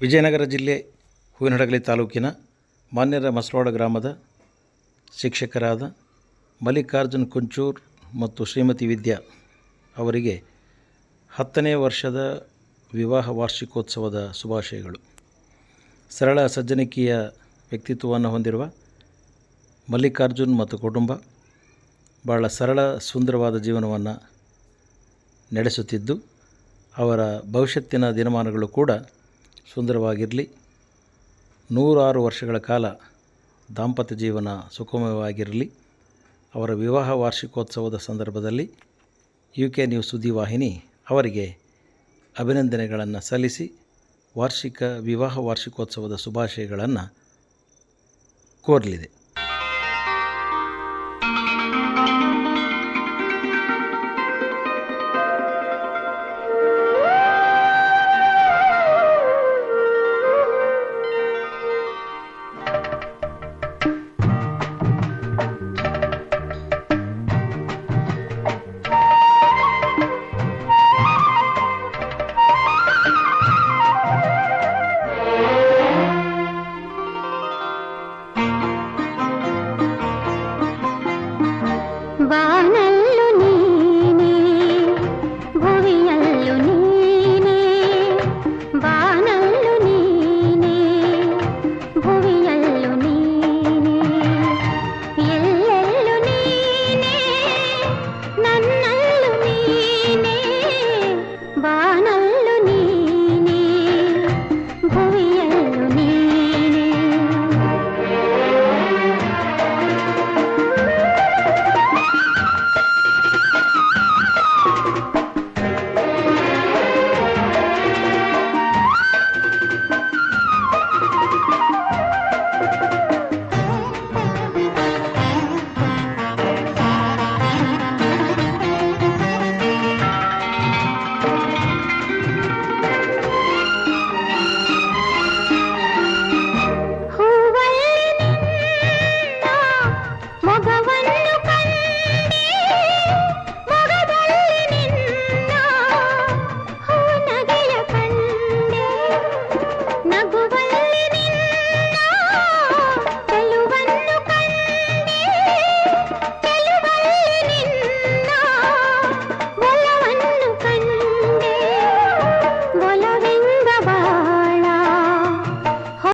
ವಿಜಯನಗರ ಜಿಲ್ಲೆ ಹೂವಿನಹಡಗಲಿ ತಾಲೂಕಿನ ಮಾನ್ಯರ ಮಸಲವಾಡ ಗ್ರಾಮದ ಶಿಕ್ಷಕರಾದ ಮಲ್ಲಿಕಾರ್ಜುನ್ ಕುಂಚೂರ್ ಮತ್ತು ಶ್ರೀಮತಿ ವಿದ್ಯಾ ಅವರಿಗೆ 10ನೇ ವರ್ಷದ ವಿವಾಹ ವಾರ್ಷಿಕೋತ್ಸವದ ಶುಭಾಶಯಗಳು. ಸರಳ ಸಜ್ಜನಿಕೆಯ ವ್ಯಕ್ತಿತ್ವವನ್ನು ಹೊಂದಿರುವ ಮಲ್ಲಿಕಾರ್ಜುನ್ ಮತ್ತು ಕುಟುಂಬ ಭಾಳ ಸರಳ ಸುಂದರವಾದ ಜೀವನವನ್ನು ನಡೆಸುತ್ತಿದ್ದು, ಅವರ ಭವಿಷ್ಯತ್ತಿನ ದಿನಮಾನಗಳು ಕೂಡ ಸುಂದರವಾಗಿರಲಿ. 106 ವರ್ಷಗಳ ಕಾಲ ದಾಂಪತ್ಯ ಜೀವನ ಸುಖಮಯವಾಗಿರಲಿ. ಅವರ ವಿವಾಹ ವಾರ್ಷಿಕೋತ್ಸವದ ಸಂದರ್ಭದಲ್ಲಿ UK ನ್ಯೂಸ್ ಸುದ್ದಿವಾಹಿನಿ ಅವರಿಗೆ ಅಭಿನಂದನೆಗಳನ್ನು ಸಲ್ಲಿಸಿ ವಿವಾಹ ವಾರ್ಷಿಕೋತ್ಸವದ ಶುಭಾಶಯಗಳನ್ನು ಕೋರಲಿದೆ. ಬಾ